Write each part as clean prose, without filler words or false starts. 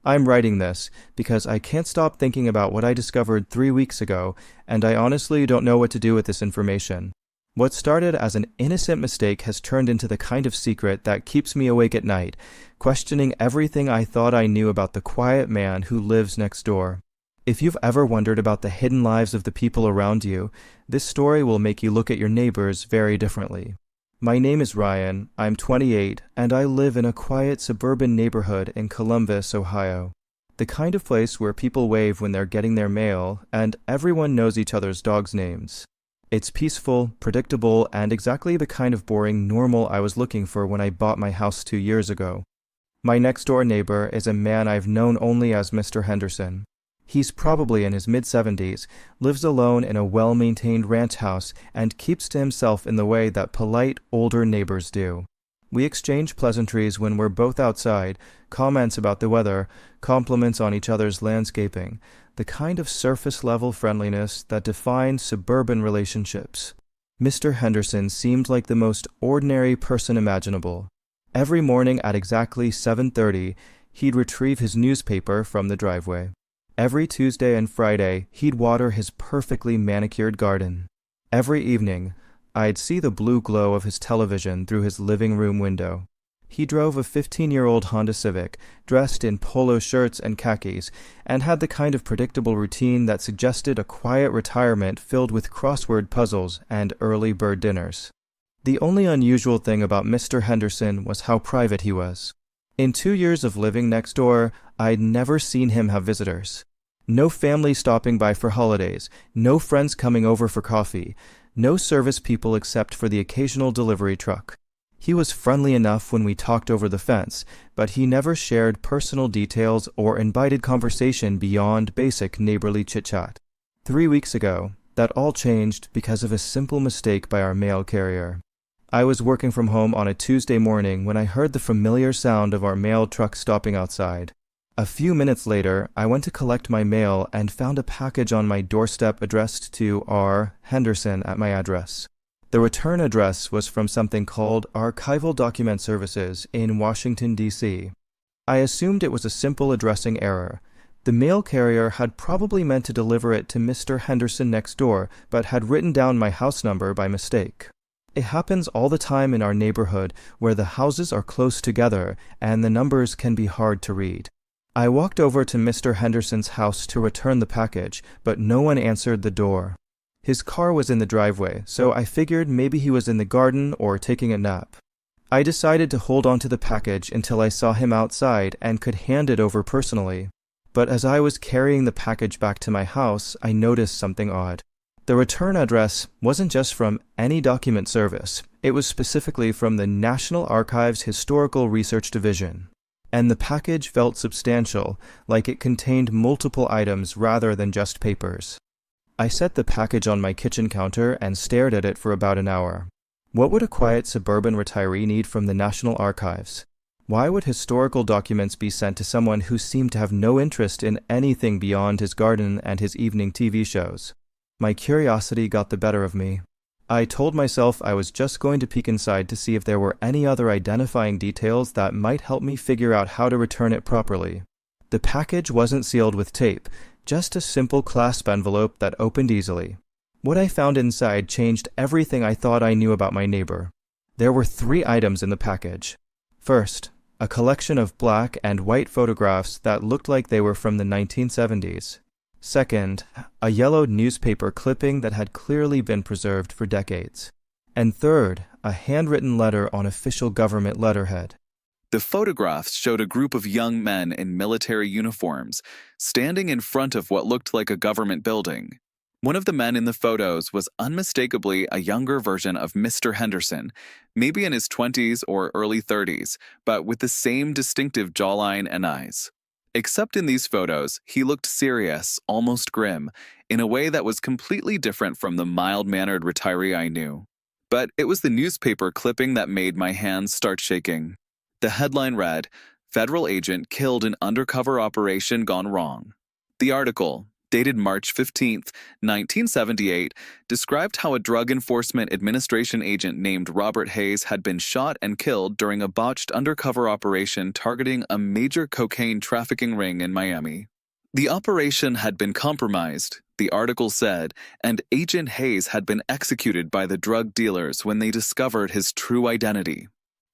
I'm writing this because I can't stop thinking about what I discovered 3 weeks ago, and I honestly don't know what to do with this information. What started as an innocent mistake has turned into the kind of secret that keeps me awake at night, questioning everything I thought I knew about the quiet man who lives next door. If you've ever wondered about the hidden lives of the people around you, this story will make you look at your neighbors very differently. My name is Ryan, I'm 28, and I live in a quiet suburban neighborhood in Columbus, Ohio. The kind of place where people wave when they're getting their mail, and everyone knows each other's dogs' names. It's peaceful, predictable, and exactly the kind of boring normal I was looking for when I bought my house 2 years ago. My next-door neighbor is a man I've known only as Mr. Henderson. He's probably in his mid-70s, lives alone in a well-maintained ranch house, and keeps to himself in the way that polite, older neighbors do. We exchange pleasantries when we're both outside, comments about the weather, compliments on each other's landscaping, the kind of surface-level friendliness that defines suburban relationships. Mr. Henderson seemed like the most ordinary person imaginable. Every morning at exactly 7:30, he'd retrieve his newspaper from the driveway. Every Tuesday and Friday, he'd water his perfectly manicured garden. Every evening, I'd see the blue glow of his television through his living room window. He drove a 15-year-old Honda Civic, dressed in polo shirts and khakis, and had the kind of predictable routine that suggested a quiet retirement filled with crossword puzzles and early bird dinners. The only unusual thing about Mr. Henderson was how private he was. In 2 years of living next door, I'd never seen him have visitors. No family stopping by for holidays, no friends coming over for coffee, no service people except for the occasional delivery truck. He was friendly enough when we talked over the fence, but he never shared personal details or invited conversation beyond basic neighborly chit-chat. 3 weeks ago, that all changed because of a simple mistake by our mail carrier. I was working from home on a Tuesday morning when I heard the familiar sound of our mail truck stopping outside. A few minutes later, I went to collect my mail and found a package on my doorstep addressed to R. Henderson at my address. The return address was from something called Archival Document Services in Washington, D.C. I assumed it was a simple addressing error. The mail carrier had probably meant to deliver it to Mr. Henderson next door, but had written down my house number by mistake. It happens all the time in our neighborhood where the houses are close together and the numbers can be hard to read. I walked over to Mr. Henderson's house to return the package, but no one answered the door. His car was in the driveway, so I figured maybe he was in the garden or taking a nap. I decided to hold on to the package until I saw him outside and could hand it over personally. But as I was carrying the package back to my house, I noticed something odd. The return address wasn't just from any document service. It was specifically from the National Archives Historical Research Division. And the package felt substantial, like it contained multiple items rather than just papers. I set the package on my kitchen counter and stared at it for about an hour. What would a quiet suburban retiree need from the National Archives? Why would historical documents be sent to someone who seemed to have no interest in anything beyond his garden and his evening TV shows? My curiosity got the better of me. I told myself I was just going to peek inside to see if there were any other identifying details that might help me figure out how to return it properly. The package wasn't sealed with tape, just a simple clasp envelope that opened easily. What I found inside changed everything I thought I knew about my neighbor. There were 3 items in the package. First, a collection of black and white photographs that looked like they were from the 1970s. Second, a yellowed newspaper clipping that had clearly been preserved for decades. And third, a handwritten letter on official government letterhead. The photographs showed a group of young men in military uniforms standing in front of what looked like a government building. One of the men in the photos was unmistakably a younger version of Mr. Henderson, maybe in his 20s or early 30s, but with the same distinctive jawline and eyes. Except in these photos, he looked serious, almost grim, in a way that was completely different from the mild-mannered retiree I knew. But it was the newspaper clipping that made my hands start shaking. The headline read, "Federal Agent Killed in Undercover Operation Gone Wrong." The article, dated March 15, 1978, described how a Drug Enforcement Administration agent named Robert Hayes had been shot and killed during a botched undercover operation targeting a major cocaine trafficking ring in Miami. The operation had been compromised, the article said, and Agent Hayes had been executed by the drug dealers when they discovered his true identity.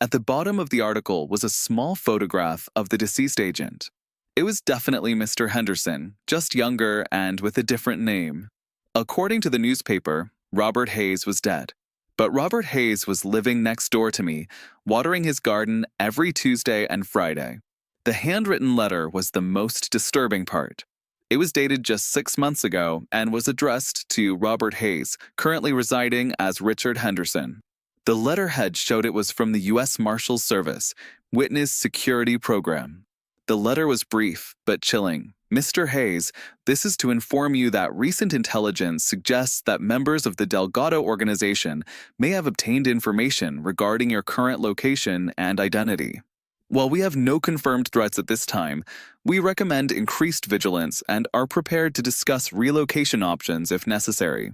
At the bottom of the article was a small photograph of the deceased agent. It was definitely Mr. Henderson, just younger and with a different name. According to the newspaper, Robert Hayes was dead. But Robert Hayes was living next door to me, watering his garden every Tuesday and Friday. The handwritten letter was the most disturbing part. It was dated just 6 months ago and was addressed to Robert Hayes, currently residing as Richard Henderson. The letterhead showed it was from the U.S. Marshals Service, Witness Security Program. The letter was brief but chilling. Mr. Hayes, this is to inform you that recent intelligence suggests that members of the Delgado organization may have obtained information regarding your current location and identity. While we have no confirmed threats at this time, we recommend increased vigilance and are prepared to discuss relocation options if necessary.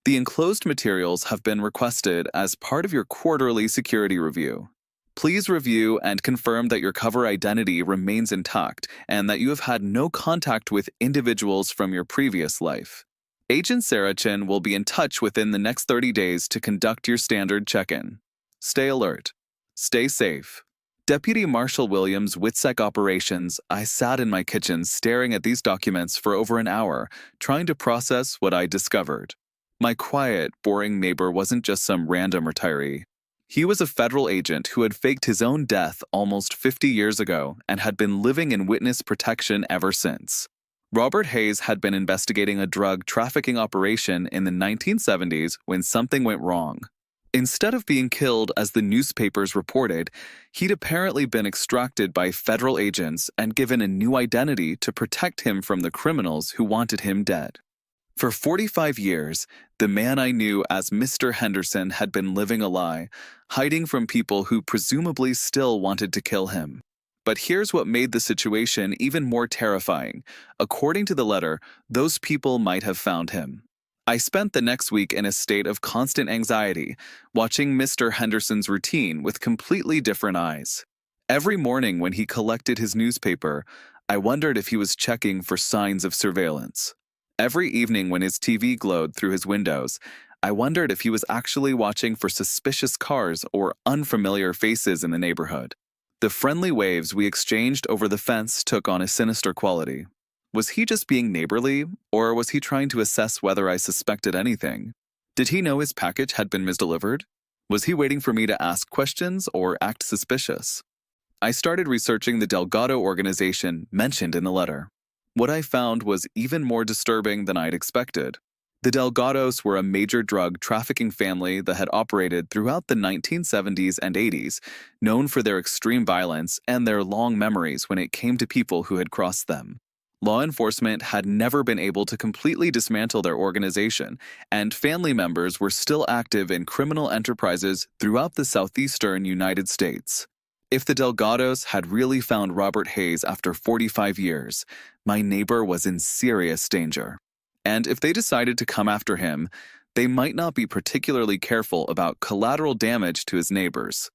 The enclosed materials have been requested as part of your quarterly security review. Please review and confirm that your cover identity remains intact and that you have had no contact with individuals from your previous life. Agent Sarachin will be in touch within the next 30 days to conduct your standard check-in. Stay alert. Stay safe. Deputy Marshal Williams, WITSEC Operations. I sat in my kitchen staring at these documents for over an hour, trying to process what I discovered. My quiet, boring neighbor wasn't just some random retiree. He was a federal agent who had faked his own death almost 50 years ago and had been living in witness protection ever since. Robert Hayes had been investigating a drug trafficking operation in the 1970s when something went wrong. Instead of being killed as the newspapers reported, he'd apparently been extracted by federal agents and given a new identity to protect him from the criminals who wanted him dead. For 45 years, the man I knew as Mr. Henderson had been living a lie, hiding from people who presumably still wanted to kill him. But here's what made the situation even more terrifying. According to the letter, those people might have found him. I spent the next week in a state of constant anxiety, watching Mr. Henderson's routine with completely different eyes. Every morning when he collected his newspaper, I wondered if he was checking for signs of surveillance. Every evening when his TV glowed through his windows, I wondered if he was actually watching for suspicious cars or unfamiliar faces in the neighborhood. The friendly waves we exchanged over the fence took on a sinister quality. Was he just being neighborly, or was he trying to assess whether I suspected anything? Did he know his package had been misdelivered? Was he waiting for me to ask questions or act suspicious? I started researching the Delgado organization mentioned in the letter. What I found was even more disturbing than I'd expected. The Delgados were a major drug trafficking family that had operated throughout the 1970s and 80s, known for their extreme violence and their long memories when it came to people who had crossed them. Law enforcement had never been able to completely dismantle their organization, and family members were still active in criminal enterprises throughout the southeastern United States. If the Delgados had really found Robert Hayes after 45 years, my neighbor was in serious danger. And if they decided to come after him, they might not be particularly careful about collateral damage to his neighbors.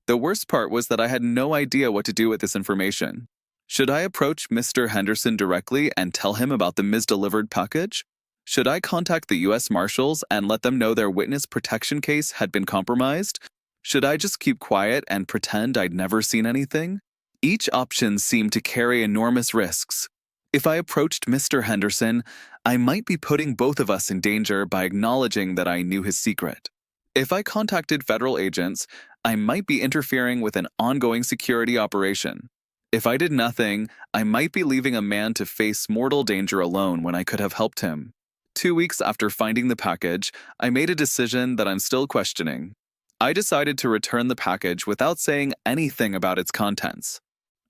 The worst part was that I had no idea what to do with this information. Should I approach Mr. Henderson directly and tell him about the misdelivered package? Should I contact the U.S. Marshals and let them know their witness protection case had been compromised? Should I just keep quiet and pretend I'd never seen anything? Each option seemed to carry enormous risks. If I approached Mr. Henderson, I might be putting both of us in danger by acknowledging that I knew his secret. If I contacted federal agents, I might be interfering with an ongoing security operation. If I did nothing, I might be leaving a man to face mortal danger alone when I could have helped him. 2 weeks after finding the package, I made a decision that I'm still questioning. I decided to return the package without saying anything about its contents.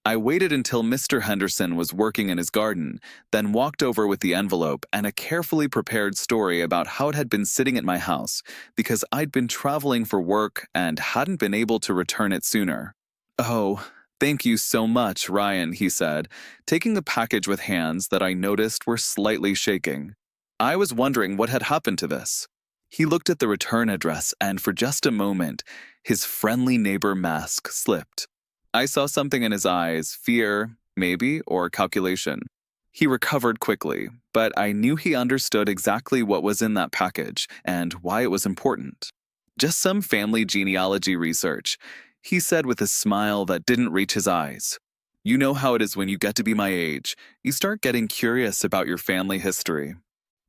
I waited until Mr. Henderson was working in his garden, then walked over with the envelope and a carefully prepared story about how it had been sitting at my house because I'd been traveling for work and hadn't been able to return it sooner. Oh, "Thank you so much, Ryan," he said, taking the package with hands that I noticed were slightly shaking. I was wondering what had happened to this. He looked at the return address, and for just a moment, his friendly neighbor mask slipped. I saw something in his eyes, fear, maybe, or calculation. He recovered quickly, but I knew he understood exactly what was in that package and why it was important. "Just some family genealogy research," he said with a smile that didn't reach his eyes. "You know how it is when you get to be my age. You start getting curious about your family history."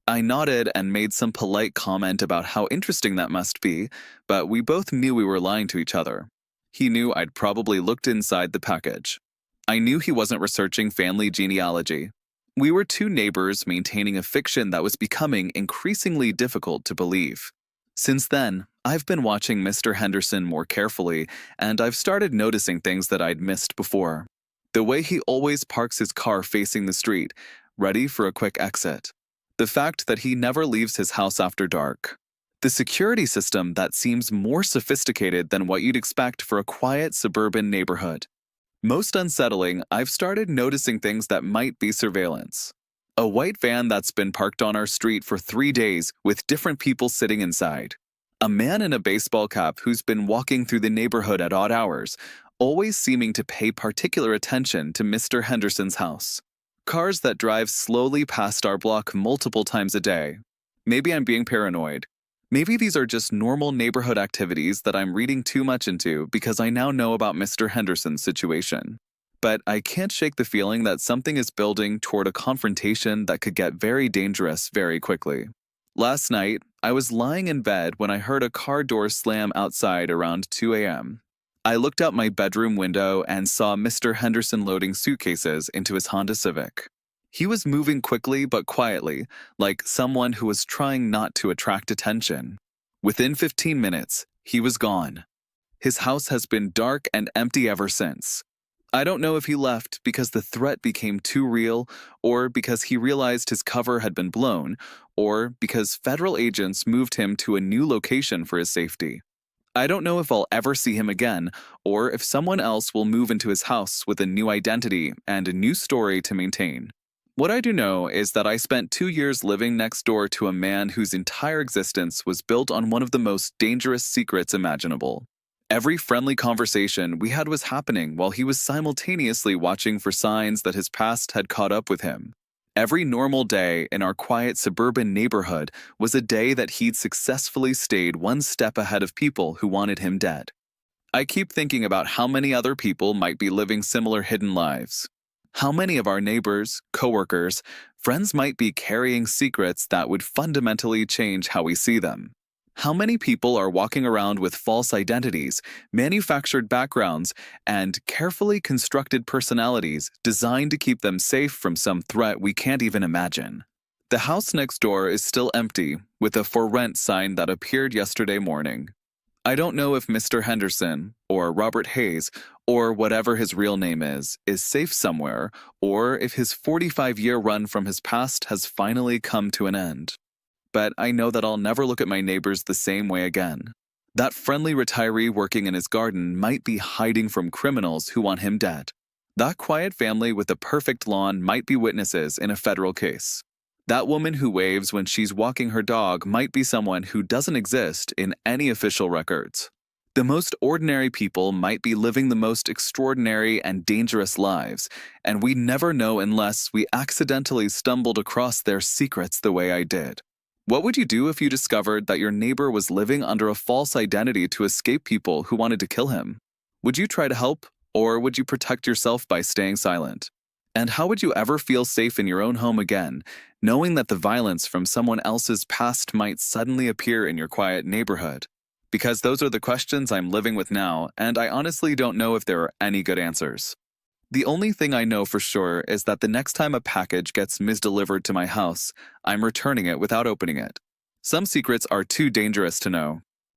I nodded and made some polite comment about how interesting that must be, but we both knew we were lying to each other. He knew I'd probably looked inside the package. I knew he wasn't researching family genealogy. We were two neighbors maintaining a fiction that was becoming increasingly difficult to believe. Since then, I've been watching Mr. Henderson more carefully, and I've started noticing things that I'd missed before. The way he always parks his car facing the street, ready for a quick exit. The fact that he never leaves his house after dark. The security system that seems more sophisticated than what you'd expect for a quiet suburban neighborhood. Most unsettling, I've started noticing things that might be surveillance. A white van that's been parked on our street for 3 days with different people sitting inside. A man in a baseball cap who's been walking through the neighborhood at odd hours, always seeming to pay particular attention to Mr. Henderson's house. Cars that drive slowly past our block multiple times a day. Maybe I'm being paranoid. Maybe these are just normal neighborhood activities that I'm reading too much into because I now know about Mr. Henderson's situation. But I can't shake the feeling that something is building toward a confrontation that could get very dangerous very quickly. Last night, I was lying in bed when I heard a car door slam outside around 2 a.m. I looked out my bedroom window and saw Mr. Henderson loading suitcases into his Honda Civic. He was moving quickly but quietly, like someone who was trying not to attract attention. Within 15 minutes, he was gone. His house has been dark and empty ever since. I don't know if he left because the threat became too real, or because he realized his cover had been blown, or because federal agents moved him to a new location for his safety. I don't know if I'll ever see him again, or if someone else will move into his house with a new identity and a new story to maintain. What I do know is that I spent 2 years living next door to a man whose entire existence was built on one of the most dangerous secrets imaginable. Every friendly conversation we had was happening while he was simultaneously watching for signs that his past had caught up with him. Every normal day in our quiet suburban neighborhood was a day that he'd successfully stayed one step ahead of people who wanted him dead. I keep thinking about how many other people might be living similar hidden lives. How many of our neighbors, coworkers, friends might be carrying secrets that would fundamentally change how we see them? How many people are walking around with false identities, manufactured backgrounds, and carefully constructed personalities designed to keep them safe from some threat we can't even imagine? The house next door is still empty, with a for rent sign that appeared yesterday morning. I don't know if Mr. Henderson, or Robert Hayes, or whatever his real name is safe somewhere, or if his 45-year run from his past has finally come to an end. But I know that I'll never look at my neighbors the same way again. That friendly retiree working in his garden might be hiding from criminals who want him dead. That quiet family with a perfect lawn might be witnesses in a federal case. That woman who waves when she's walking her dog might be someone who doesn't exist in any official records. The most ordinary people might be living the most extraordinary and dangerous lives, and we never know unless we accidentally stumbled across their secrets the way I did. What would you do if you discovered that your neighbor was living under a false identity to escape people who wanted to kill him? Would you try to help, or would you protect yourself by staying silent? And how would you ever feel safe in your own home again, knowing that the violence from someone else's past might suddenly appear in your quiet neighborhood? Because those are the questions I'm living with now, and I honestly don't know if there are any good answers. The only thing I know for sure is that the next time a package gets misdelivered to my house, I'm returning it without opening it. Some secrets are too dangerous to know.